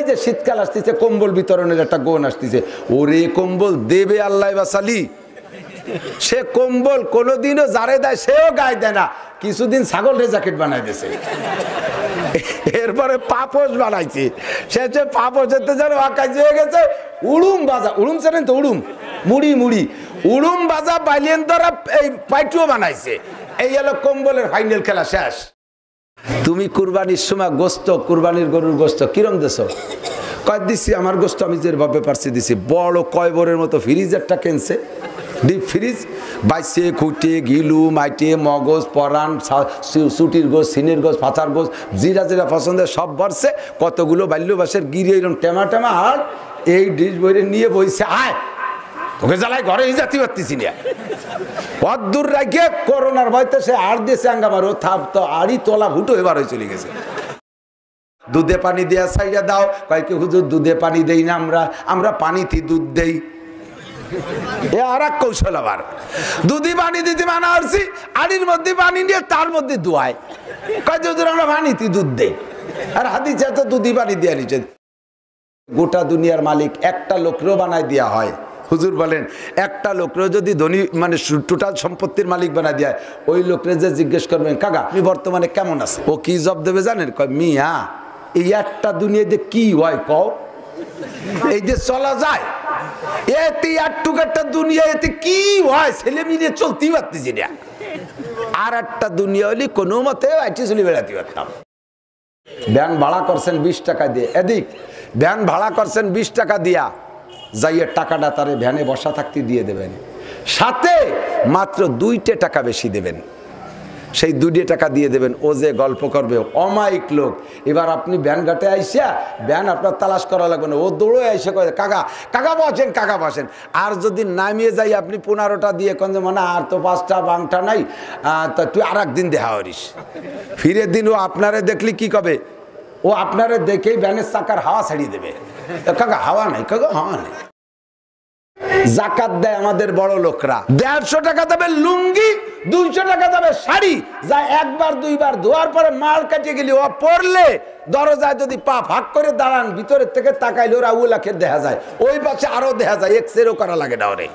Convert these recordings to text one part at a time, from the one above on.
যে শীতকাল আসতেছে, কম্বল বিতরণের একটা গোন আসতেছে, ওরে কম্বল দেবে আল্লাহ বাসালি। সে কম্বল কোনোদিনও যারে দেয় সেও গায়ে দেয় না, কিছুদিন ছাগলের জ্যাকেট বানাই দিয়েছে, এরপরে পাপোশ বানাইছে, সে পাপোশের যেন আকাশ হয়ে গেছে। উড়ুম বাজা, উড়ুম জানেন তো, উড়ুম মুড়ি মুড়ি উড়ুম বাজা বাইলেন ধরা এই পাইটুও বানাইছে। এই হলো কম্বলের ফাইনাল খেলা শেষ। তুমি কুরবানির সময় গোস্ত, কুরবানির গরুর গোস্ত কিরম দেশ? কয় দিছি আমার গোস্ত আমি যেভাবে পারছি দিছি। বড় কয়বরের মতো ফ্রিজারটা কিনছে, ডিপ ফ্রিজ, বাইসে খুঁটে গিলু মাইটে মগজ পরান সুটির গোস, সিনের গোস, ফাঁচার গোস, জিরা জিরা পছন্দের সব ভরছে, কতগুলো বাল্যবাসের গিরে এরকম টেমা টেমা। আর এই ডিশ বইরে নিয়ে বইছে, আয় তোকে জ্বালায় ঘরে জাতি পারতেছি না। অদ্দূর রাখে করোনার ভয়তে সে আর দিয়েছে আঙ্গামার, ও থাপ তো আড়ি তোলা ভুটো এবার হয়ে চলে গেছে। দুধে পানি দেওয়া সাইডা দাও, কয়েক হুজুর দুধে পানি দেই না, আমরা পানিতে দুধ দেই। এ আর এক কৌশল, আবার দুধি পানি দিতে মানা করছি, আড়ির মধ্যে পানি নিয়ে তার মধ্যে ধোয়ায়, কয় হুজুর আমরা পানিতে দুধ দেই। আর হাদিসে তো দুধি পানি দিয়ে নিচ্ছে। গোটা দুনিয়ার মালিক একটা লোকরেও বানায় দেওয়া হয়। হুজুর বলেন একটা লোকরেও যদি ধনী মানে টোটাল সম্পত্তির মালিক বানায় দেয়, ওই লোকরে যে জিজ্ঞেস করবেন কাকা আপনি বর্তমানে কেমন আছে, ও কি জব দেবে জানেন? কয় মিয়া এই একটা দুনিয়াতে কি হয় কও, এই যে চলা যায় এতে একটুকু একটা দুনিয়া, এতে কি হয় ছেলে মিলিয়ে চলতেই পারতেছি না। আর একটা দুনিয়া হলে কোনো মতে আইটি চলে বেড়াতে পারতাম। ভ্যান ভাড়া করছেন 20 টাকা দিয়ে, এদিক ভ্যান ভাড়া করছেন 20 টাকা দিয়া, যাইয়ে টাকাটা তারে ভ্যানে বসা থাকতে দিয়ে দেবেন, সাথে মাত্র 2 টাকা বেশি দেবেন। সেই 2 টাকা দিয়ে দেবেন, ও যে গল্প করবে অমায়িক লোক। এবার আপনি ভ্যান ঘাটে আইসা ভ্যান আপনার তালাশ করা লাগবে না, ও দৌড়ে আইসে কয়ে কাকা কাকা বসেন, কাকা বসেন। আর যদি নামিয়ে যাই আপনি 15টা দিয়ে কোন যে মানে আর তো 5টা বাংটা নাই, তা তুই আর একদিন দেখা করিস। ফিরে দিন ও আপনারে দেখলি কি কবে, ও আপনারে দেখেই ভ্যানের চাকার হাওয়া ছাড়িয়ে দেবে। কাকা হাওয়া নাই, কাকা হাওয়া নাই। জাকাত দেয় আমাদের বড় লোকরা, 150 টাকা দেবে লুঙ্গি, 200 টাকা দেবে শাড়ি, যা একবার দুইবার ধোয়ার পরে মাল কাটিয়ে গেলি, ও পড়লে দরজায় যদি পা ফাঁক করে দাঁড়ান, ভিতরের থেকে তাকাইলে ওরা উলাখের দেখা যায়, ওই পাশে আরো দেখা যায়, এক্সরেও করা লাগে না ওরে।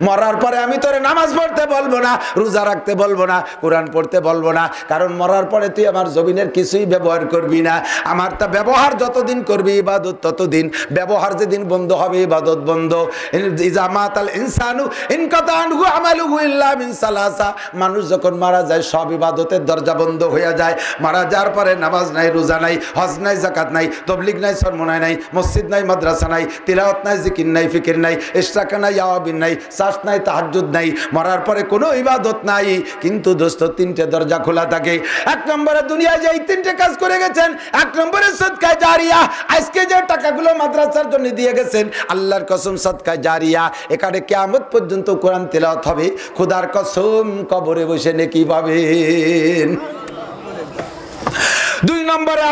মরার পরে আমি তোরে নামাজ পড়তে বলবো না, রোজা রাখতে বলবো না, কোরআন পড়তে বলবো না, কারণ মরার পরে তুই আমার জমিনের কিছুই ব্যবহার করবি না। আমার তা ব্যবহার যতদিন করবি ইবাদত ততদিন, ব্যবহার যেদিন বন্ধ হবে ইবাদত বন্ধ। ইজা মাতাল ইনসানু ইনকাতা আনহু আমালুহু ইল্লা মিন সালাসা, মানুষ যখন মারা যায় সব ইবাদতের দরজা বন্ধ হয়ে যায়। মারা যাওয়ার পরে নামাজ নাই, রোজা নাই, হজ নাই, যাকাত নাই, তাবলীগ নাই, সরমনায় নাই, মসজিদ নাই, মাদ্রাসা নাই, তিলাওয়াত নাই, জিকির নাই, ফিকির নাই, ইশরাক নাই, আওয়াবিন নাই, নাই, তাহাজ্জুদ নাই, মরার পরে কোনো ইবাদত নাই। কিন্তু দোস্ত 3টে দরজা খোলা থাকে। 1 নম্বরে দুনিয়ায় যে 3টে কাজ করে গেছেন, 1 নম্বরে সদকায়ে জারিয়া, আজকে যে টাকাগুলো মাদ্রাসার জন্য দিয়ে গেছেন, আল্লাহর কসম সদকায়ে জারিয়া, এখানে কিয়ামত পর্যন্ত কোরআন তেলাওয়াত হবে, খোদার কসম কবরে বসে নেকি পাবেন। 2 নম্বরে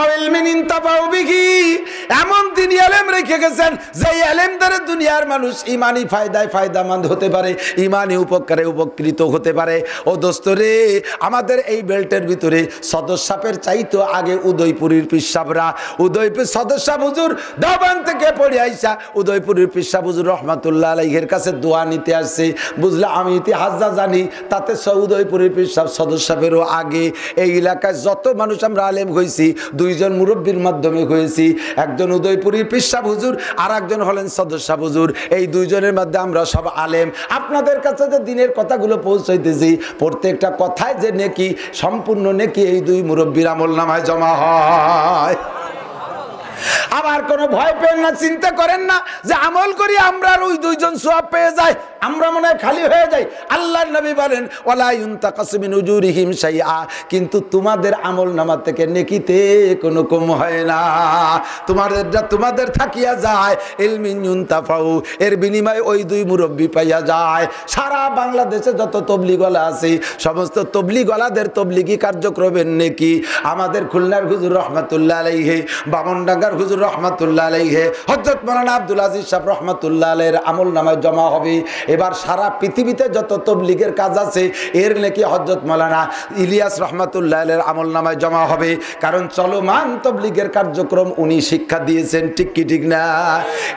এমন তিনি এলেম রেখে গেছেন যে এলেম দ্বারা দুনিয়ার মানুষ ইমানি ফায়দায় ফায়দামন্দ হতে পারে, ইমানি উপকারে উপকৃত হতে পারে। ও দোস্ত রে, আমাদের এই বেল্টের ভিতরে সদর সাপের চাইতো আগে উদয়পুরের পিসাবরা, উদয়পুর সদর সাপ হুজুর দেওবন্দ থেকে পড়ে আইসা উদয়পুরের পিসাব হুজুর রহমাতুল্লাহ আলাইহির কাছে দোয়া নিতে আসছে। বুঝলে আমি ইতিহাস যা জানি তাতে উদয়পুরের পিসাব সদর সাপেরও আগে। এই এলাকায় যত মানুষ আমরা আলেম হয়েছি 2 জন মুরব্বীর মাধ্যমে হয়েছি, একজন উদয়পুরী পিসাব হুজুর আর একজন হলেন সদর সাপ হুজুর। এই 2 জনের মধ্যে আমরা সব আলেম। আপনাদের কাছে যে দিনের কথাগুলো পৌঁছাইতেছি, প্রত্যেকটা কথায় যে নেকি, সম্পূর্ণ নেকি এই 2 মুরব্বীর আমলনামায় জমা হয়। আবার কোনো ভয় পেন না, চিন্তা করেন না যে আমল করি আমরা ওই 2 জন সওয়াব পেয়ে যায়, আমরা মনে হয় খালি হয়ে যাই। আল্লাহর নবী বলেন ওয়ালা ইউনতাকাসু মিন উজুরিহিম শাইআ, কিন্তু তোমাদের আমলনামা থেকে নেকিতে কোনো কম হয় না, তোমাদের থাকিয়া যায়। ইলমিন ইউনতাফাউ, এর বিনিময়ে ওই 2 মুরব্বি পাইয়া যায়। সারা বাংলাদেশে যত তবলিগওয়ালা আছে সমস্ত তবলিগওয়ালাদের তবলিগি কার্যক্রমের নেকি আমাদের খুলনার হুজুর রহমাতুল্লাহ আলাইহি, বামনডাঙ্গার হুজুর রহমাতুল্লাহ আলাইহি, হযরত মাওলানা আব্দুল আজিজ সাহেব রহমাতুল্লাহ আলাইহির আমলনামায় জমা হবে। এবার সারা পৃথিবীতে যত তবলিগের কাজ আছে এর নাকি হযরত মাওলানা ইলিয়াস রহমাতুল্লাহ আলাইহির আমলনামায় জমা হবে, কারণ চলমান তবলিগের কার্যক্রম উনি শিক্ষা দিয়েছেন। ঠিক কি ঠিক না?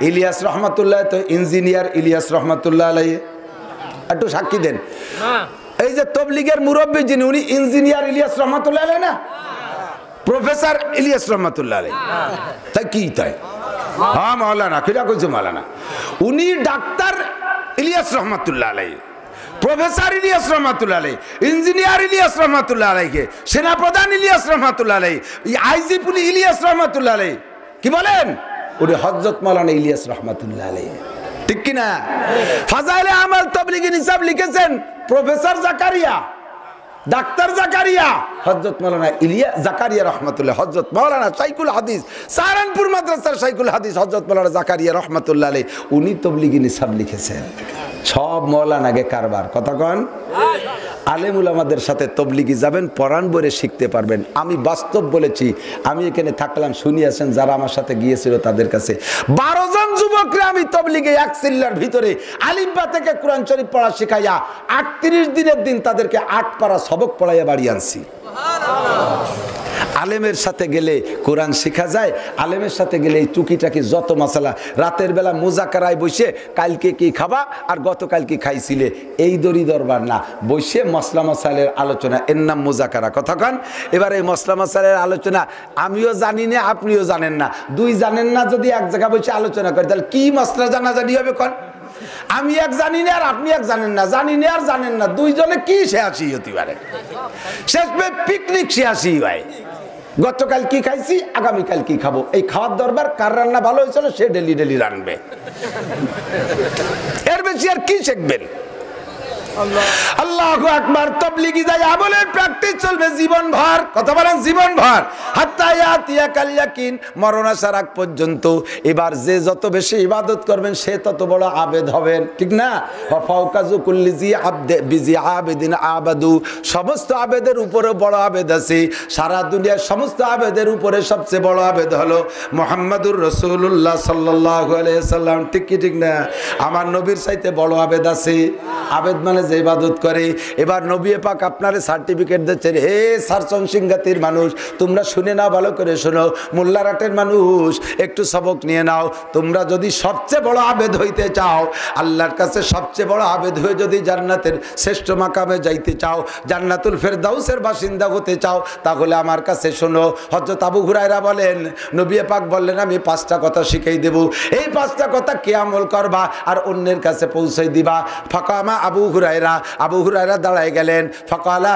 ইলিয়াস রহমাতুল্লাহ তো ইঞ্জিনিয়ার ইলিয়াস রহমাতুল্লাহ আলাইহি, একটু সাক্ষী দেন। এই যে তবলিগের মুরব্বী যিনি উনি ইঞ্জিনিয়ার ইলিয়াস রহমাতুল্লাহ আলাইহি না, প্রফেসর ইলিয়াস রহমাতুল্লাহ আলাইহি। তাই কি তাই? হ্যাঁ মাওলানা, কিরা কইছে মাওলানা? উনি ডাক্তার ইলিয়াস রহমাতুল্লাহ আলাইহি, প্রফেসর ইলিয়াস রহমাতুল্লাহ আলাইহি, ইঞ্জিনিয়ার ইলিয়াস রহমাতুল্লাহ আলাইহি, সেনাপ্রধান ইলিয়াস রহমাতুল্লাহ আলাইহি, আইজি পুলিশ ইলিয়াস রহমাতুল্লাহ আলাইহি। কি বলেন? উনি হযরত মাওলানা ইলিয়াস রহমাতুল্লাহ আলাইহি। ঠিক কি না? ফাজাইলে আমাল তাবলীগী নিসাব লিখেছেন প্রফেসর জাকারিয়া, ডাক্তার জাকারিয়া, হযরত মাওলানা ইলিয়াস জাকারিয়া রহমাতুল্লাহ, হযরত মাওলানা শাইখুল হাদিস, সাহারানপুর মাদ্রাসার শাইখুল হাদিস হযরত মাওলানা জাকারিয়া রহমাতুল্লাহ আলাইহি, উনি তাবলীগী নিসাব লিখেছেন। সব মাওলানাকে কারবার। কথা কন? আলেম উলামাদের সাথে তবলিগি যাবেন, পরাণ বরে শিখতে পারবেন। আমি বাস্তব বলেছি, আমি এখানে থাকলাম, শুনিয়েছেন যারা আমার সাথে গিয়েছিল তাদের কাছে। 12 জন যুবকরা আমি তবলিগে এক চিল্লার ভিতরে আলিফবা থেকে কোরআন শরীফ পড়া শিখাইয়া 38 দিনের দিন তাদেরকে 8 পারা সবক পড়াইয়া বাড়ি আনছি। আলেমের সাথে গেলে কোরআন শেখা যায়, আলেমের সাথে গেলে এই টুকিটাকি যত মশলা, রাতের বেলা মুজাকারায় বসে কালকে কি খাবা আর গতকাল কি খাইছিলে এই দড়ি দরবার না, বসে মশলা মশালের আলোচনা, এর নাম মুজাকারা। কথা কন? এবার এই মশলা মশালের আলোচনা আমিও জানি না, আপনিও জানেন না, দুই জানেন না, যদি এক জায়গায় বসে আলোচনা করি তাহলে কি মশলা জানাজানি হবে? কন? আমি এক জানি না আর আপনি এক জানেন না, জানি না আর জানেন না, দুইজনে কি শেয়াশি হতে পারে? শেষ পিকনিক শেয়াশি হয়। গতকাল কি খাইছি, আগামীকাল কি খাবো, এই খাওয়ার দরবার। কার রান্না ভালো হয়েছিল সে ডেলি ডেলি রানবে, এর বেশি আর কি শিখবেন? আল্লাহু আকবার। তাবলীগী যায় আমলের প্র্যাকটিস চলবে জীবন ভর। কথা বলেন জীবন ভর। হাত্তা ইয়াতিয়াকাল ইয়াকিন, মরণ আসার আগ পর্যন্ত। এবার যে যত বেশি ইবাদত করবেন সে তত বড় আবেদ হবেন। ঠিক না? ওয়া ফাওকাযু কুল্লি জি আবদ বিজি আবেদিন আবাদু, সমস্ত আবেদের উপরে বড় আবেদ আছে। সারা দুনিয়ার সমস্ত আবেদের উপরে সবচেয়ে বড় আবেদ হলো মুহাম্মাদুর রাসূলুল্লাহ সাল্লাল্লাহু আলাইহি সাল্লাম। ঠিক কি ঠিক না? আমার নবীর চাইতে বড় আবেদ আছে? আবেদ মানে যে ইবাদত করে। এবার নবী পাক আপনারে সার্টিফিকেট দিচ্ছেন, হে সারসং সিংগাতির মানুষ তোমরা শুনে নাও, ভালো করে শোনো, মোল্লারাটের মানুষ একটু সবক নিয়ে নাও। তোমরা যদি সবচেয়ে বড় আবেদ হইতে চাও, আল্লাহর কাছে সবচেয়ে বড় আবেদ হয়ে যদি জান্নাতের শ্রেষ্ঠ মাকামে যাইতে চাও, জান্নাতুল ফেরদাউসের বাসিন্দা হতে চাও, তাহলে আমার কাছে শোনো। হযরত আবু হুরায়রা বলেন, নবী পাক বললেন আমি 5টা কথা শিখাই দেব, এই 5টা কথা কে আমল করবা আর অন্যের কাছে পৌঁছাই দিবা। ফাকামা আবু হুরায়রা দাঁড়ায় গেলেন। ফাকালা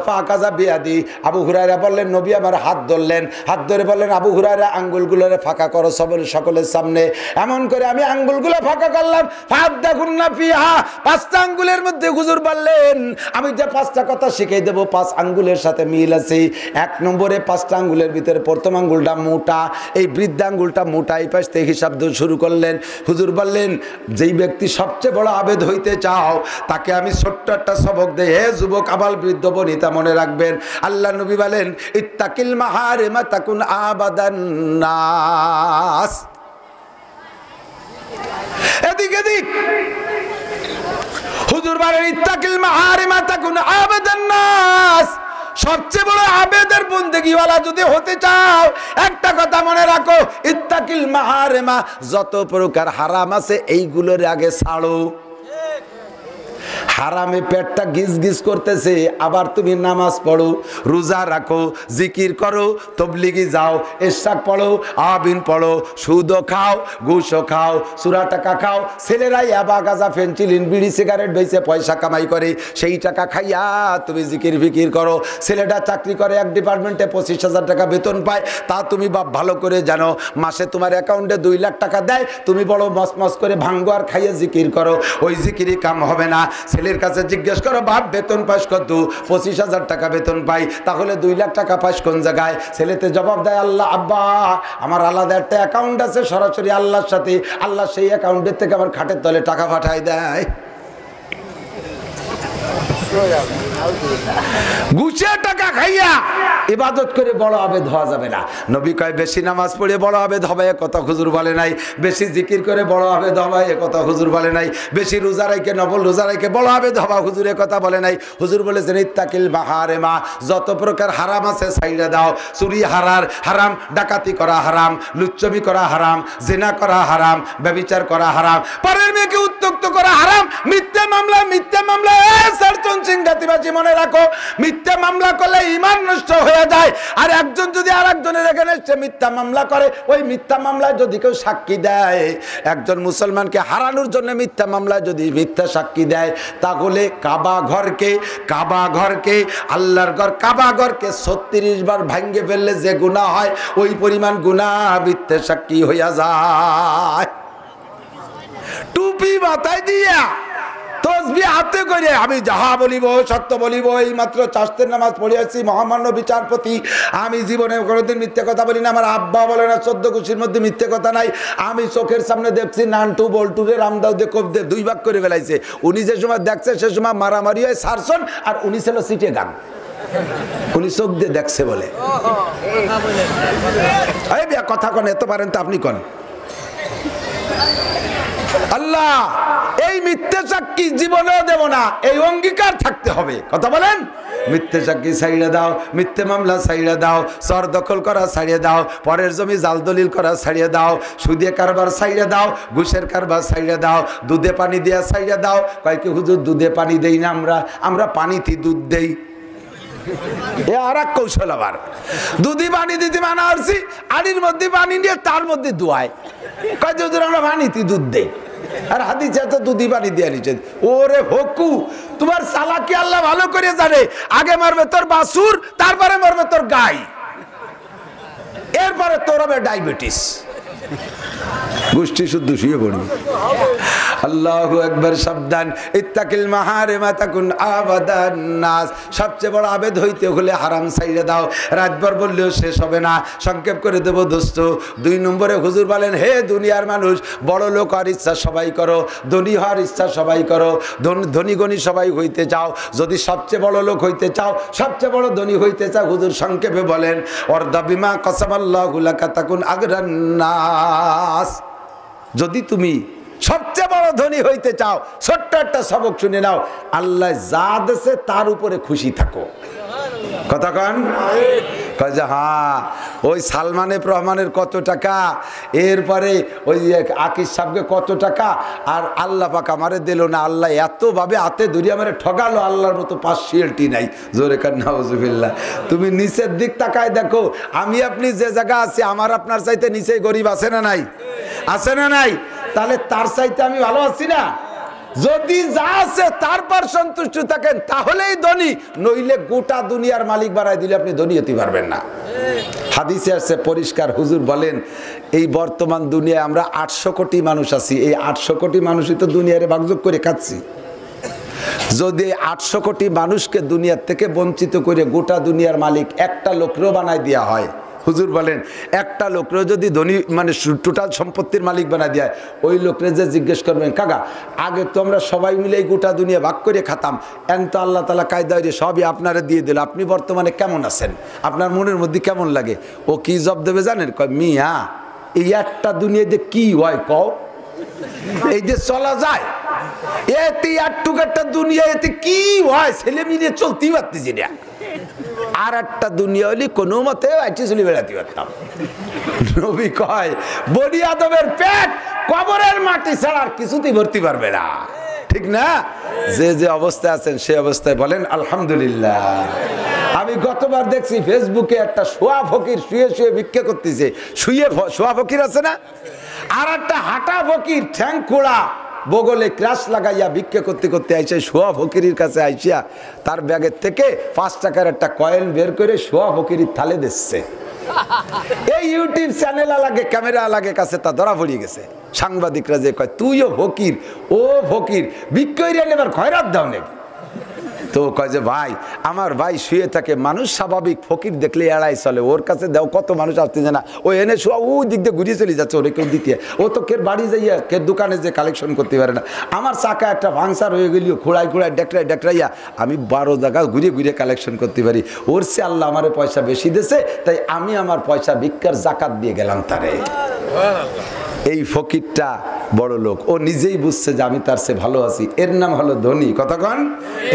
ফাকাযা বিয়াদি, আবু হুরায়রা বললেন নবী আমার হাত ধরলেন, হাত ধরে বললেন আবু হুরায়রা আঙ্গুলগুলোরে ফাঁকা করো সকলের সামনে। এমন করে আমি আঙ্গুলগুলো ফাঁকা করলাম। ফাদাকুন্না ফিহা, 5টা আঙ্গুলের মধ্যে হুজুর বললেন আমি যে 5টা কথা শিখিয়ে দেব 5 আঙ্গুলের সাথে মিল আছে। 1 নম্বরে 5টা আঙ্গুলের ভিতরে প্রথম আঙ্গুলটা মোটা, এই বৃদ্ধ আঙ্গুলটা মোটা, এই পাশ থেকে হিসাব শুরু করলেন। হুজুর বললেন যেই ব্যক্তি সবচেয়ে বড় আবেদ হইতে চাও তাকে আমি ছোট্ট একটা সবক দেই। হে যুবক আবাল বৃদ্ধ বনিতা মনে রাখবেন, আল্লাহ নবী বলেন ইত্তাকিল মাহারিমা তাকুন আবাদান নাস। এদিক এদিক হুজুর বলেন ইত্তাকিল মাহারিমা তাকুন আবাদান নাস। সবচেয়ে বড় আবেদের বন্দেগীওয়ালা যদি হতে চাও একটা কথা মনে রাখো, ইত্তাকিল মাহারিমা, যত প্রকার হারাম আছে এইগুলোর আগে ছাড়ো। হারামে পেটটা গিজ গিজ করতেছে, আবার তুমি নামাজ পড়ো, রোজা রাখো, জিকির করো, তবলিগি যাও, ইশরাক পড়ো, আবিন পড়ো, সুদও খাও, ঘুষও খাও, সুরা টাকা খাও। ছেলেরাই আবা গাজা ফেন্সিলিন বিড়ি সিগারেট বেচে পয়সা কামাই করে, সেই টাকা খাইয়া তুমি জিকির ফিকির করো। ছেলেটা চাকরি করে এক ডিপার্টমেন্টে 25,000 টাকা বেতন পায়, তা তুমি বাপ ভালো করে জানো। মাসে তোমার অ্যাকাউন্টে 2 লাখ টাকা দেয়, তুমি বড় মস করে ভাঙ্গো আর খাইয়ে জিকির করো। ওই জিকিরই কাম হবে না। ছেলের কাছে জিজ্ঞেস করো বাপ বেতন পাস কত? 25,000 টাকা বেতন পাই, তাহলে 2 লাখ টাকা পাস কোন জায়গায়? ছেলেতে জবাব দেয় আল্লাহ, আব্বা আমার আলাদা একটা অ্যাকাউন্ট আছে সরাসরি আল্লাহর সাথে, আল্লাহ সেই অ্যাকাউন্টের থেকে আমার খাটের তলে টাকা পাঠায় দেয়। ঘুষে টাকা খাইয়া ইবাদত করে বড় আবেদ হওয়া যাবে না। নবী কয় বেশি নামাজ পড়ে বড় আবেদ হবে, এ কথা হুজুর বলে নাই। বেশি জিকির করে বড় আবেদ হবে, এ কথা হুজুর বলে নাই। বেশি রোজা রাইকে, নফল রোজা রাইকে বড় আবেদ হবা, হুজুর এ কথা বলে নাই। হুজুর বলেছেন ইত্তাকিল মাহারিমা, যত প্রকার হারাম আছে ছাইড়া দাও। চুরি হারাম, ডাকাতি করা হারাম, লুচ্চমি করা হারাম, জিনা করা হারাম, ব্যভিচার করা হারাম, পরের মেয়েকে উত্ত্যক্ত করা হারাম, মিথ্যা মামলা সিংহাতিবাসী মনে রাখো, মিথ্যা মামলা করলে ঈমান নষ্ট হয়ে যায়। আর একজন যদি আরেকজনের এখানে সে মিথ্যা মামলা করে, ওই মিথ্যা মামলায় যদি কেউ সাক্ষী দেয়, একজন মুসলমানকে হারানোর জন্য মিথ্যা মামলায় যদি মিথ্যা সাক্ষী দেয়, তাহলে কাবা ঘরকে আল্লাহর ঘর কাবা ঘরকে 36 বার ভাঙ্গে ফেললে যে গুনাহ হয়, ওই পরিমাণ গুনাহ মিথ্যা সাক্ষী হইয়া যায়। টুপি মাথায় দিয়া, তসবিহ হাতে করে আমি যাহা বলিব সত্য বলিব, এই মাত্র চাষতের নামাজ পড়িয়াছি, মহামান্য বিচারপতি, আমি জীবনে কোনোদিন মিথ্যে কথা বলি না। আমার আব্বা বলে না 14 খুশির মধ্যে মিথ্যে কথা নাই। আমি চোখের সামনে দেখছি নান্টু বল্টুরে রামদাউদে কবদে 2 ভাগ করে ফেলাইছে। উনি যে সময় দেখছে সে সময় মারামারি হয় সারসন, আর উনি ছিল সিটে গান, উনি চোখ দিয়ে দেখছে বলে। এই বিয়া কথা কন, এত পারেন তো আপনি কন। আল্লাহ এই মিথ্যে সাক্ষী জীবনেও দেব না, এই অঙ্গীকার থাকতে হবে। কথা বলেন, মিথ্যে সাক্ষী ছাইড়ে দাও, মিথ্যে মামলা ছাইড়ে দাও, চর দখল করা ছাড়িয়ে দাও, পরের জমি জাল দলিল করা ছাড়িয়ে দাও, সুদে কারবার ছাইড়ে দাও, ঘুষের কারবার ছাইড়ে দাও, দুধে পানি দিয়া ছাইড়ে দাও। কয় কি হুজুর দুধে পানি দেই না, আমরা পানিতে দুধ দেই। এ আর এক কৌশল, আবার দুধি পানি দিতে মানা করছি, আড়ির মধ্যে পানি নিয়ে তার মধ্যে ধোয়ায়। কয় হুজুর আমরা পানিতে দুধ দেই, আর হাদিসে তো দুধি পানি দিয়ে নিচ্ছে। ওরে হকু, তোমার চালাকি আল্লাহ ভালো করে জানে। আগে মারবে তোর বাছুর, তারপরে মারবে তোর গাই, এরপরে তোর হবে ডায়াবেটিস, গোষ্ঠী শুদ্ধ শুয়ে পড়বি। আল্লাহু আকবার, সাবধান। ইত্তাকিল মাহারিমা তাকুন আবাদান নাস, সবচেয়ে বড় আবেদ হইতে হলে হারাম ছাইড়ে দাও। রাতভর বললেও শেষ হবে না, সংক্ষেপ করে দেব দোস্ত। 2 নম্বরে হুজুর বলেন, হে দুনিয়ার মানুষ, বড় লোক হওয়ার ইচ্ছা সবাই করো, ধনী হওয়ার ইচ্ছা সবাই করো, ধনী গণী সবাই হইতে চাও। যদি সবচেয়ে বড় লোক হইতে চাও, সবচেয়ে বড় ধনী হইতে চাও, হুজুর সংক্ষেপে বলেন, ওয়ারদা বিমা কাসামাল্লাহু লাকা তাকুন আগরান নাস। যদি তুমি সবচেয়ে বড় ধনী হইতে চাও, ছোট্ট একটা সবক শুনে নাও, আল্লাহ যা দেশে তার উপরে খুশি থাকো। কথা কন, কয় যে হ্যাঁ ওই সালমান এফ রহমানের কত টাকা, এরপরে ওই আকিস সাহেবকে কত টাকা, আর আল্লাহ পাক আমারে দিল না। আল্লাহ এতভাবে হাতে ধরে আমারে ঠগালো, আল্লাহর মতো পার্সিয়ালিটি নাই। জোরে কান নাউজুবিল্লাহ। তুমি নিচের দিক তাকায় দেখো, আমি আপনি যে জায়গা আছি, আমার আপনার চাইতে নিচে গরিব আছে না নাই? আছে না নাই? তাহলে তার চাইতে আমি ভালো আছি না? যদি যা আছে তারপর সন্তুষ্ট থাকেন তাহলেই ধনী, নইলে গোটা দুনিয়ার মালিক বানাই দিলে আপনি ধনী হতে পারবেন না। হাদিসে আছে পরিষ্কার, হুজুর বলেন এই বর্তমান দুনিয়ায় আমরা 800 কোটি মানুষ আছি, এই 800 কোটি মানুষই তো দুনিয়ারে ভাগযোগ করে খাচ্ছি। যদি 800 কোটি মানুষকে দুনিয়ার থেকে বঞ্চিত করে গোটা দুনিয়ার মালিক একটা লোকরেও বানাই দেওয়া হয়, হুজুর বলেন একটা লোকরে যদি ধনী মানে টোটাল সম্পত্তির মালিক বানাই দেয়, ওই লোকরে যে জিজ্ঞেস করবেন, কাকা আগে তো আমরা সবাই মিলে গোটা দুনিয়া ভাগ করে খাতাম, এখন তো আল্লাহ তাআলা কায়দায় সবই আপনারা দিয়ে দিল, আপনি বর্তমানে কেমন আছেন, আপনার মনের মধ্যে কেমন লাগে? ও কি জবাব দেবে জানেন? কয় মিয়া এই একটা দুনিয়াতে কি হয় কও, এই যে চলা যায়, এতে একটুক একটা দুনিয়া, এতে কি হয়, ছেলে মিলিয়ে চলতেই পারতেছি না। আর একটা দুনিয়া হলে কোনো মতে আইটি চলে বেড়াতে পারতাম। নবী কয় বনি আদমের পেট কবরের মাটি ছাড়া আর কিছুতেই ভর্তি পারবে না, ঠিক না? যে যে অবস্থায় আছেন সেই অবস্থায় বলেন আলহামদুলিল্লাহ। আমি গতবার দেখছি ফেসবুকে একটা শোয়া ফকির শুয়ে শুয়ে ভিক্ষা করতেছে, শোয়া ফকির আছে না, আর একটা হাঁটা ফকির ঠ্যাং খোড়া বগলে ক্রাশ লাগাইয়া ভিক্ষা করতে করতে আইসে শোয়া ফকিরের কাছে আইসিয়া তার ব্যাগের থেকে 5 টাকার একটা কয়েন বের করে শোয়া ফকিরের থালে দিচ্ছে। এই ইউটিউব চ্যানেল লাগে, ক্যামেরা লাগে কাছে, তা ধরা পড়িয়ে গেছে। সাংবাদিকরা যে কয় তুইও ফকির, ও ফকির, ভিক্ষা এবার খয়রাত দাও নাকি? তো কয় যে ভাই আমার ভাই শুয়ে থাকে, মানুষ স্বাভাবিক, ফকির দেখলে এড়াই চলে, ওর কাছে দেও, কত মানুষ আসতে জানা, ও এনে শোয়া ও দিক দিয়ে ঘুরিয়ে চলে যাচ্ছে, ওরে কেউ দিতে, ও তো কের বাড়ি যাইয়া কের দোকানে যে কালেকশন করতে পারে না। আমার চাকা একটা ভাঙসার হয়ে গেলিও খোড়াই খোড়াই ডেকরাইয়া আমি 12 জায়গা ঘুরিয়ে ঘুরিয়ে কালেকশন করতে পারি। ওর সে আল্লাহ আমারে পয়সা বেশি দিয়েছে, তাই আমি আমার পয়সা ভিক্ষার জাকাত দিয়ে গেলাম তারে। এই ফকিরটা বড় লোক, ও নিজেই বুঝছে যে আমি তার চেয়ে ভালো আছি, এর নাম হলো ধনী। কতক্ষণ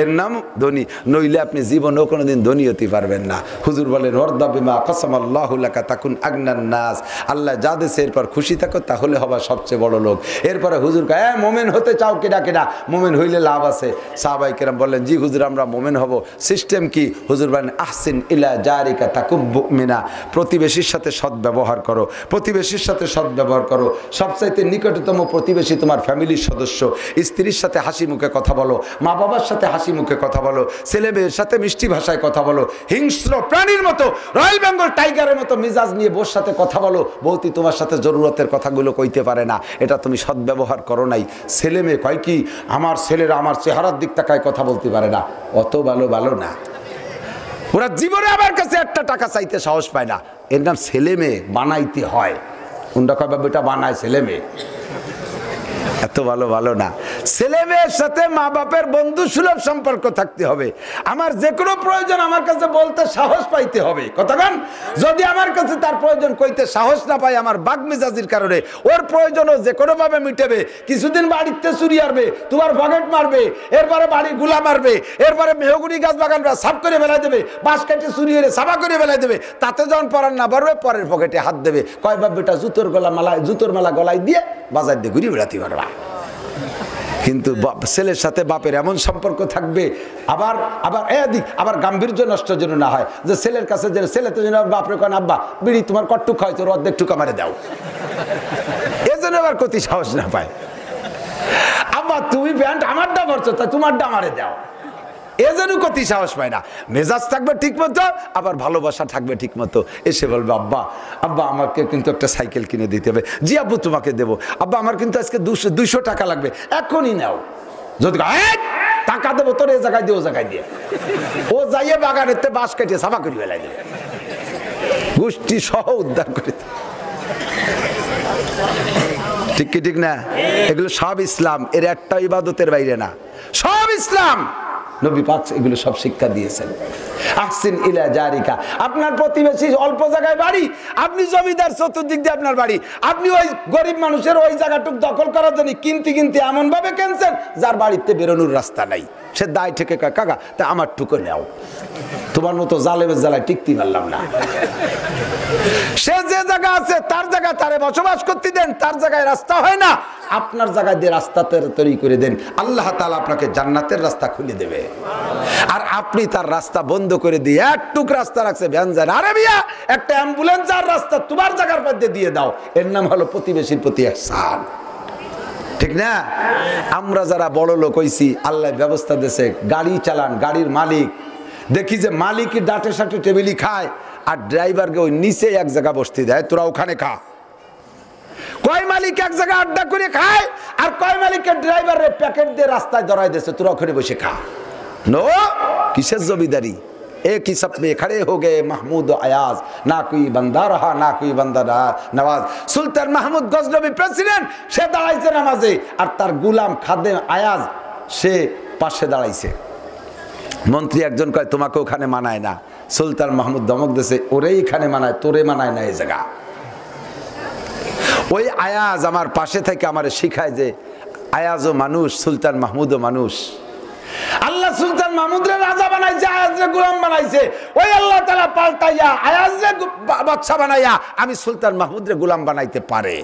এর নাম ধনী, নইলে আপনি জীবনেও কোনোদিন ধনী হতে পারবেন না। হুজুর বলেন ওয়ারদা বিমা কাসামাল্লাহু লাকা তাকুন আগনান নাস, আল্লাহ যা দিয়েছে এরপর খুশি থাকো, তাহলে হবা সবচেয়ে বড় লোক। এরপরে হুজুর কয় মোমেন হতে চাও কেডা কেডা, মোমেন হইলে লাভ আছে। সাহাবায়ে কেরাম বললেন জি হুজুর আমরা মোমেন হব, সিস্টেম কি? হুজুর বলেন আহসিন ইলা জারিকা তাকুম মুমিনা, প্রতিবেশীর সাথে সদ্ব্যবহার করো, প্রতিবেশীর সাথে সদ্ব্যবহার করো। সবচাইতে নিকটতম প্রতিবেশী তোমার ফ্যামিলির সদস্য, স্ত্রীর সাথে হাসি মুখে কথা বলো, মা বাবার সাথে হাসি মুখে কথা বলো, ছেলে মেয়ের সাথে মিষ্টি ভাষায় কথা বলো, হিংস্র প্রাণীর মতো রয়্যাল বেঙ্গল টাইগারের মতো মিজাজ নিয়ে বোর সাথে কথা বলো। বউতি তোমার সাথে জরুরতের কথাগুলো কইতে পারে না, এটা তুমি সদ্ব্যবহার করো নাই। ছেলে মেয়ে কয় কি, আমার ছেলেরা আমার চেহারার দিক তাকায় কথা বলতে পারে না, অত ভালো ভালো না, ওরা জীবনে আমার কাছে একটা টাকা চাইতে সাহস পায় না। এর নাম ছেলে মেয়ে বানাইতে হয়। কোনটা কয় বেটা বানায় ছেলে মেয়ে, এত ভালো ভালো না। ছেলে মেয়ের সাথে মা বাপের বন্ধু সুলভ সম্পর্ক থাকতে হবে। আমার যে কোনো প্রয়োজন আমার কাছে বলতে সাহস পাইতে হবে। কতক্ষণ যদি আমার কাছে তার প্রয়োজন কইতে সাহস না পাই, আমার বাগ মেজাজির কারণে ওর প্রয়োজনও যে কোনোভাবে মিটেবে। কিছুদিন বাড়িতে চুরি আসবে, তোমার পকেট মারবে, এরপরে বাড়ি গুলা মারবে, এরপরে মেহগুনি গাছ বাগানরা সাফ করে বেলা দেবে, বাঁশ কাটে চুরি হয়ে সাফা করে বেলা দেবে। তাতে যখন পরান না পারবে পরের পকেটে হাত দেবে, কয় বাপ বেটা জুতোর মালা গলায় দিয়ে বাজার দিয়ে ঘুরে বেড়াতে পারবা। কিন্তু ছেলের সাথে বাপের এমন সম্পর্ক থাকবে, আবার আবার আবার গাম্ভীর্য নষ্টের জন্য না হয় যে ছেলের কাছে যে ছেলে তো যেন বাপরে কেন আব্বা বিড়ি তোমার কট্টুক হয়, তোর অর্ধেক টুকা মারে দাও, এজন্য আবার কতি সাহস না পায়। আব্বা তুমি প্যান্ট আমারটা ভরছো, তা তোমারটা আমারে দাও, এজন্য কতি সাহস পায় না। মেজাজ থাকবে ঠিক মতো, আবার ভালোবাসা থাকবে ঠিক মতো। এসে বলবে আব্বা আব্বা আমাকে কিন্তু একটা সাইকেল কিনে দিতে হবে। জি আব্বু তোমাকে দেবো। আব্বা আমার কিন্তু আজকে 200 টাকা লাগবে, এখনই নাও। যদি টাকা দেবো তোর এ জায়গায় দিয়ে ও জায়গায় দিয়ে, ও যাইয়ে বাগানেতে বাঁশ কাটিয়ে সাফা করি বেলায় দেবে, গোষ্ঠী সহ উদ্ধার করে। ঠিক কি ঠিক না? এগুলো সব ইসলাম, এর একটা ইবাদতের বাইরে না, সব ইসলাম। নবী পাক এগুলো সব শিক্ষা দিয়েছেন। আহসিন ইলা জারিকা, আপনার প্রতিবেশী অল্প জায়গায় বাড়ি, আপনি জমিদার, চতুর্দিক দিয়ে আপনার বাড়ি, আপনি ওই গরিব মানুষের ওই জায়গাটুক দখল করার জন্য কিনতে এমন ভাবে কিনছেন যার বাড়িতে বেরোনোর রাস্তা নাই। সে দায় থেকে কয় কাকা তা আমার টুকু নেও, তোমার মতো জালেমের জ্বালায় টিকতে পারলাম না। সে যে জায়গা আছে তার জায়গায় তারে বসবাস করতে দেন, তার জায়গায় রাস্তা হয় না, আপনার জায়গায় দিয়ে রাস্তা তৈরি করে দেন, আল্লাহ তাআলা আপনাকে জান্নাতের রাস্তা খুলে দেবে। আর আপনি তার রাস্তা বন্ধ করে দিয়ে একটুক রাস্তা রাখছে, ভ্যান যায় না, আরে মিয়া একটা অ্যাম্বুলেন্স আর রাস্তা তোমার জায়গার মধ্যে দিয়ে দাও, এর নাম হলো প্রতিবেশীর প্রতি ইহসান। ঠিক না? আমরা যারা বড় লোক হইছি, আল্লাহ ব্যবস্থা দিয়েছে, গাড়ি চালান, গাড়ির মালিক দেখি যে মালিকই ডাটে সাটে টেবিলি খায় আর ড্রাইভারকে ওই নিচে এক জায়গা বসতে দেয়, তোরা ওখানে খা। কয় মালিক এক জায়গায় আড্ডা করে খায়, আর কয় মালিকের ড্রাইভারের প্যাকেট দিয়ে রাস্তায় ধরাই দিয়েছে, তোরা ওখানে বসে খা। নো, কিসের জমিদারি? एक ही सप में खड़े हो गए महमूद अयाज, ना कोई बंदा रहा ना कोई बंदा नवाज। सुल्तान महमूद गजनवी प्रेसिडेंट সে দাঁড়াইছে নামাজে, আর তার গোলাম খাদেম আয়াজ সে পাশে দাঁড়াইছে। মন্ত্রী একজন কয় তোমাকে ওখানে মানায় না। সুলতান মাহমুদ দমক দিয়েছে, ওরেই এখানে মানায়, তোরে মানায় না এই জায়গা। ওই আয়াজ আমার পাশে থেকে আমারে শিখায় যে আয়াজও মানুষ, সুলতান মাহমুদও মানুষ। আল্লাহ সুলতান মাহমুদরে রাজা বানাইছে, আয়াজরে গোলাম বানাইছে। ওই আল্লাহ তাআলা পাল্টাইয়া আয়াজরে বাদশা বানাইয়া আমি সুলতান মাহমুদরে গোলাম বানাইতে পারে।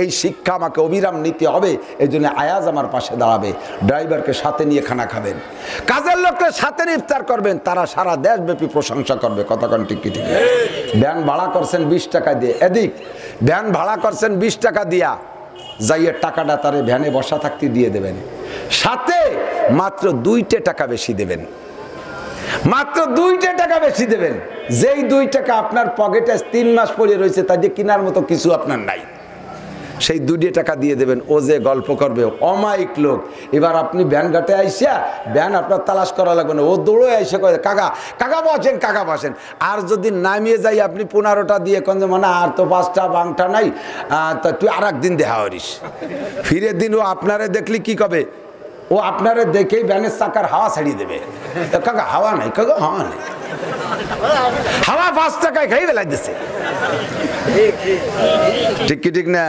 এই শিক্ষা আমাকে অবিরাম নিতে হবে। এই জন্য আয়াজ আমার পাশে দাঁড়াবে, ড্রাইভারকে সাথে নিয়ে খানা খাবেন, কাজের লোককে সাথে ইফতার করবেন, তারা সারা দেশব্যাপী প্রশংসা করবে। কতক্ষণ ঠিক কি ঠিক? ভ্যান ভাড়া করছেন 20 টাকা দিয়ে, এদিক ভ্যান ভাড়া করছেন 20 টাকা দিয়া, যাইয়ে টাকাটা তারে ভ্যানে বসা থাকতে দিয়ে দেবেন, সাথে মাত্র 2 টাকা বেশি দেবেন, মাত্র 2 টাকা বেশি দেবেন। যেই 2 টাকা আপনার পকেটে 3 মাস পড়ে রয়েছে, তা দিয়ে কেনার মতো কিছু আপনার নাই। সেই 2 টাকা দিয়ে দেবেন। ও যে গল্প করবে অমায়িক লোক। এবার আপনি ভ্যান ঘাটে আইসা ভ্যান আপনার তালাশ করা লাগবে না, ও দৌড়ে আইসা করে কাকা কাকা বসেন কাকা বসেন। আর যদি নামিয়ে যাই আপনি 15টা দিয়ে কোন যে মানে আর তো 5টা বাংটা নাই, তা তুই আর একদিন দেখা করিস। ফিরে দিন ও আপনারে দেখলি কি কবে, ও আপনারে দেখেই ভ্যানের চাকার হাওয়া ছাড়িয়ে দেবে। কাকা হাওয়া নাই, কাকা হাওয়া নেই, হাওয়া 5 টাকায় খাই বেলাই দিচ্ছে। ঠিক কি ঠিক না?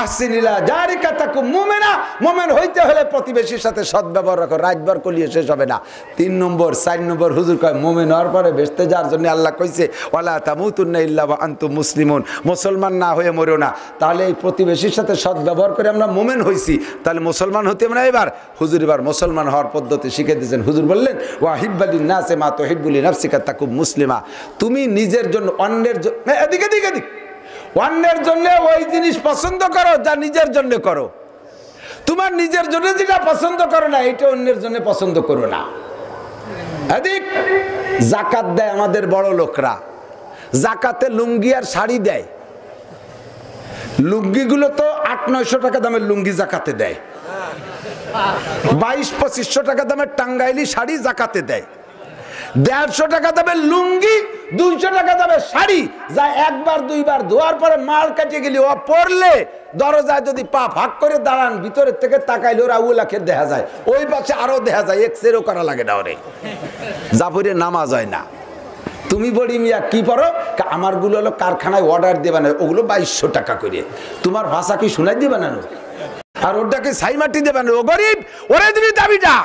আসিনিলা জারিকা তাকু মুমিনা, মুমিন হইতে হলে প্রতিবেশীর সাথে সদ্ব্যবহার রাখো। রাতভর কলিয়ে শেষ হবে না। 3 নম্বর 4 নম্বর হুজুর কয় মুমিন হওয়ার পরে বেহেশতে যাওয়ার জন্য আল্লাহ কইছে ওয়ালা তামুতুন্না ইল্লা ওয়া আনতুম মুসলিমুন, মুসলমান না হয়ে মরিও না। তাহলে এই প্রতিবেশীর সাথে সদ্ব্যবহার করে আমরা মুমিন হইছি, তাহলে মুসলমান হতে আমরা এবার হুজুর এবার মুসলমান হওয়ার পদ্ধতি শিখে দিয়েছেন। হুজুর বললেন ওয়া হিব্বালিন নাসে মা তুহিব্বুলি নাফসিকা তাকু মুসলিমা, তুমি নিজের জন্য অন্যের জন্য এদিকে এদিকে এদিকে অন্যের জন্য ওই জিনিস পছন্দ করো যা নিজের জন্য করো। তোমার নিজের জন্য যেটা পছন্দ করো না এটা অন্যের জন্য পছন্দ করো না। এদিক জাকাত দেয় আমাদের বড় লোকরা, জাকাতে লুঙ্গি আর শাড়ি দেয়। লুঙ্গিগুলো তো 800-900 টাকা দামের লুঙ্গি জাকাতে দেয়, 2200-2500 টাকা দামের টাঙ্গাইলি শাড়ি জাকাতে দেয়, 150 টাকা দামের লুঙ্গি, 200 টাকা দামের শাড়ি যা একবার দুইবার ধোয়ার পরে মাল কাটিয়ে গেলি ও পরলে দরজায় যদি পা ফাঁক করে দাঁড়ান ভিতরের থেকে তাকাইলে ওরা উলাকে দেখা যায়, ওই পাশে আরো দেখা যায়, এক্সরেও করা লাগে না ওরে, জাফরে নামাজ হয় না। তুমি বলি মিয়া কি পড়ো, আমারগুলো হলো কারখানায় অর্ডার দেবে না, ওগুলো 2200 টাকা করে। তোমার ভাষা কি শোনাই দিবে না, আর ওটাকে ছাইমাটি দেবে না, ও গরিব ওরে দিবি দাবিটা,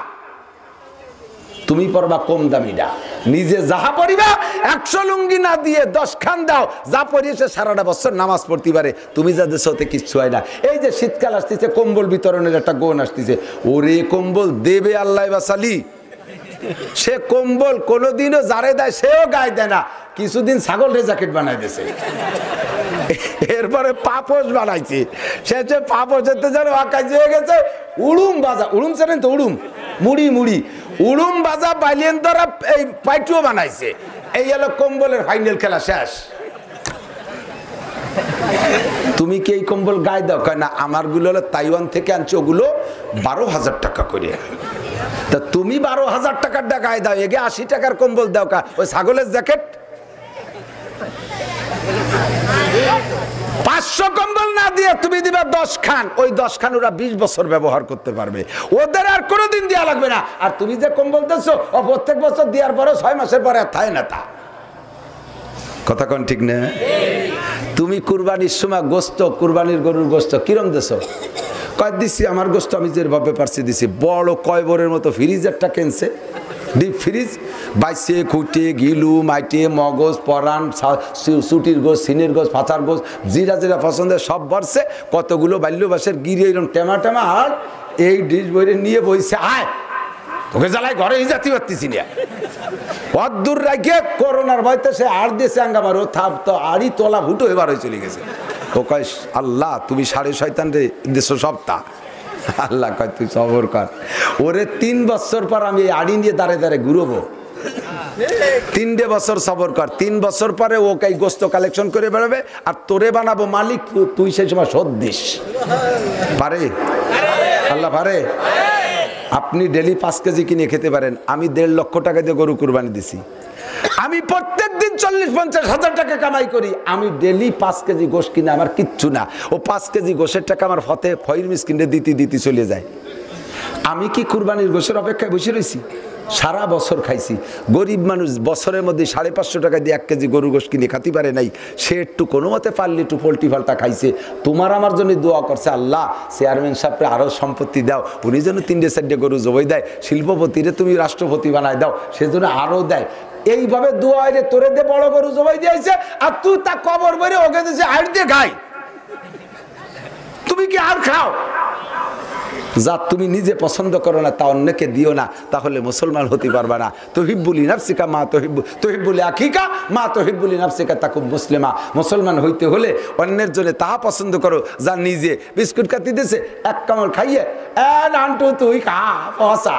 তুমি পড়বা কম দামিটা। নিজে যাহা পড়িবা 100 লুঙ্গি না দিয়ে 10 খান দাও, যা পড়িয়েছে সারাটা বছর নামাজ পড়তে পারে। তুমি যা দেশ হতে কিচ্ছু হয় না। এই যে শীতকাল আসতেছে, কম্বল বিতরণের একটা গোন আসতেছে, ওরে কম্বল দেবে আল্লাহ বাসালি। সে কম্বল কোনোদিনও যারে দেয় সেও গায়ে দেয় না, কিছুদিন ছাগলের জ্যাকেট বানাই দিয়েছে, এরপরে পাপোশ বানাইছে। সে হচ্ছে পাপোশের যেন আকাশ হয়ে গেছে। উড়ুম বাজা, উড়ুম জানেন তো, উড়ুম মুড়ি মুড়ি উড়ুম বাজা বাইলেন দ্বারা এই পাইটুও বানাইছে। এই হলো কম্বলের ফাইনাল খেলা শেষ। তুমি কি এই কম্বল গায়ে দাও? কয় না, আমার গুলো হলো তাইওয়ান থেকে আনছি, ওগুলো 12,000 টাকা করে। তা তুমি 12,000 টাকার গায়ে দাও, এগে 80 টাকার কম্বল দাও কা, ওই ছাগলের জ্যাকেট। 500 কম্বল না দিয়ে তুমি দিবা 10 খান, ওই 10 খান ওরা 20 বছর ব্যবহার করতে পারবে, ওদের আর কোনোদিন দেওয়া লাগবে না। আর তুমি যে কম্বল দিচ্ছ ও প্রত্যেক বছর দেওয়ার পরে 6 মাসের পরে আর থাকে না। তা কথা কোন ঠিক না? তুমি কুরবানির সময় গোস্ত, কুরবানির গরুর গোস্ত কিরম দেছ? কয় দিচ্ছি আমার গোস্ত আমি যেভাবে পারছি দিছি। বড় কয়বরের মতো ফ্রিজেরটা কিনছে, ডিপ ফ্রিজ, বাইসে খুঁটে গিলু মাইটে মগজ পরান সুটির গোস, সিনের গোস, ফাঁচার গোস, জিরা জিরা পছন্দের সব ভরছে। কতগুলো বাল্যবাসের গিরে এরকম টেমা টেমা, আর এই ডিশ বইরে নিয়ে বইছে, আয় তোকে জ্বালাই ঘরে যাতে পারতেছি না। অদূর রাখে করোনার ভয়তে সে আর দিয়েছে আঙ্গামার, ও থাপ তো আড়ি তোলা ভুটো এবার হয়ে চলে গেছে। ও কয় আল্লাহ তুমি 6.5 রে দেশো সপ্তাহ। আল্লাহ কয় তুই সবর কর, ওরে 3 বছর পর আমি আড়ি নিয়ে দাঁড়ে দাঁড়ে ঘুরবো। 3 বছর সবর কর, 3 বছর পরে ও এই গোস্ত কালেকশন করে বেরোবে, আর তোরে বানাবো মালিক, তুই সেই সময় শোধ দিস। পারে আল্লাহ পারে। আপনি ডেলি 5 কেজি কিনে খেতে পারেন, আমি 1.5 লক্ষ টাকা দিয়ে গরু কুরবানি দিছি। আমি প্রত্যেক দিন 40-50 হাজার টাকা কামাই করি, আমি ডেলি 5 কেজি গোশ কিনে আমার কিচ্ছু না। ও 5 কেজি গোশের টাকা আমার ফয়ের মিসকিনে দিতে চলে যায়। আমি কি কুরবানির গোশের অপেক্ষায় বসে রয়েছি? সারা বছর খাইছি। গরিব মানুষ বছরের মধ্যে 550 টাকা দিয়ে 1 কেজি গরু গোশ কিনে খাতে পারে নাই, সে একটু কোনো মতে পারলে একটু পোল্ট্রি ফাল্টা খাইছে। তোমার আমার জন্য দোয়া করছে, আল্লাহ চেয়ারম্যান সাহেবকে আরও সম্পত্তি দাও, উনি যেন 3-4 গরু জবাই দেয়, শিল্পপতিরে তুমি রাষ্ট্রপতি বানায় দাও, সেজন্য আরও দেয়। এইভাবে দোয়া রে তোরে দিয়ে বড় গরু জবাই দিয়েছে, আর তুই তা কবর বেড়ে ওকে দিয়েছে হাড় দিয়ে খাই। তুমি কি আর খাও? যা তুমি নিজে পছন্দ করো না তা অন্যকে দিও না, তাহলে মুসলমান হতে পারবা না। তুহিব্বুলি নাফসিকা মা তুহিব্বুলি আখিকা মা তুহিব্বুলি নাফসিকা তাকুম মুসলিমা। মুসলমান হইতে হলে অন্যের জন্য তাহা পছন্দ করো যা নিজে। বিস্কুট কাটি দিয়েছে, 1 কামড় খাইয়ে নান্টু তুই খা, পচা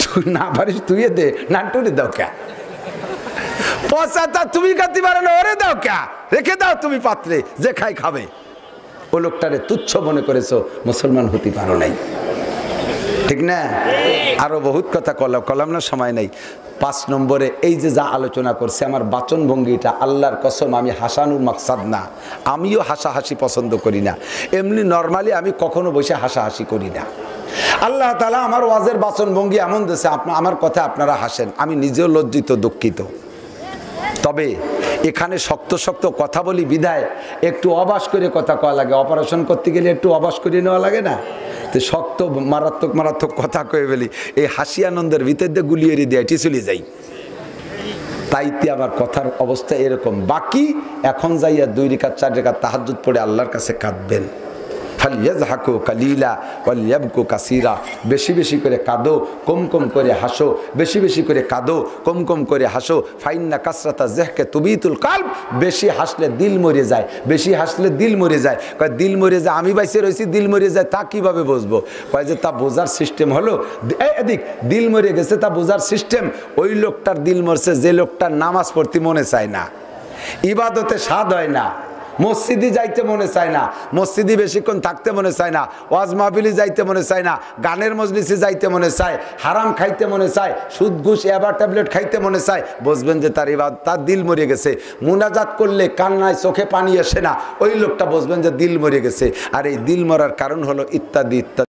তুই না পারিস তুই দে, নান্টুরে দাও কে, পচা তা তুমি খাতে পারো না, ওরে দাও কে, রেখে দাও তুমি পাত্রে, যে খাই খাবে। ও লোকটারে তুচ্ছ মনে করেছো, মুসলমান হতে পারো নাই, ঠিক না? আরো বহুত কথা কলাম না, সময় নাই। 5 নম্বরে এই যে যা আলোচনা করছে, আমার বাচন ভঙ্গিটা আল্লাহর কসম আমি হাসানুর মাকসাদ না, আমিও হাসাহাসি পছন্দ করি না, এমনি নর্মালি আমি কখনো বসে হাসাহাসি করি না। আল্লাহ তাআলা আমার ওয়াজের বাচন ভঙ্গি এমন দিয়েছে, আমার কথা আপনারা হাসেন, আমি নিজেও লজ্জিত দুঃখিত। তবে এখানে শক্ত শক্ত কথা বলি বিধায় একটু অবাস করে কথা কওয়া লাগে, অপারেশন করতে গেলে একটু অবাস করে নেওয়া লাগে না, তো শক্ত মারাত্মক মারাত্মক কথা কয়ে বলি, এই হাসি আনন্দের ভিতর দিয়ে গুলিয়ে দিয়ে এটি চলে যাই, তাইতে আমার কথার অবস্থা এরকম। বাকি এখন যাইয়া 2 রাকাত 4 রাকাত তাহাজ্জুদ পড়ে আল্লাহর কাছে কাঁদবেন। ফালিয়াজহাকু কালিলা ওয়ালিয়াবকু কাসীরা, বেশি বেশি করে কাঁদো, কম কম করে হাসো, বেশি বেশি করে কাঁদো, কম কম করে হাসো। ফাইন্না কাসরাতা যাহকে তুবিতুল কলব, বেশি হাসলে দিল মরে যায়, বেশি হাসলে দিল মরে যায়। কয় দিল মরে যায়, আমি বাইসে রয়েছি দিল মরে যায়, তা কিভাবে বুঝবো? কয় যে তা বোঝার সিস্টেম হলো, এদিক দিল মরে গেছে, তা বোঝার সিস্টেম ওই লোকটার দিল মরছে যে লোকটার নামাজ পড়তে মনে চায় না, ইবাদতে স্বাদ হয় না, মসজিদে যাইতে মনে চায় না, মসজিদে বেশিক্ষণ থাকতে মনে চায় না, ওয়াজ মাহফিলে যাইতে মনে চায় না, গানের মজলিসে যাইতে মনে চায়, হারাম খাইতে মনে চায়, সুদ ঘুষ এবার ট্যাবলেট খাইতে মনে চায়, বুঝবেন যে তার ইবাদত, তার দিল মরে গেছে। মুনাজাত করলে কান্নায় চোখে পানি আসে না, ওই লোকটা বুঝবেন যে দিল মরে গেছে। আর এই দিল মরার কারণ হলো ইত্যাদি ইত্যাদি।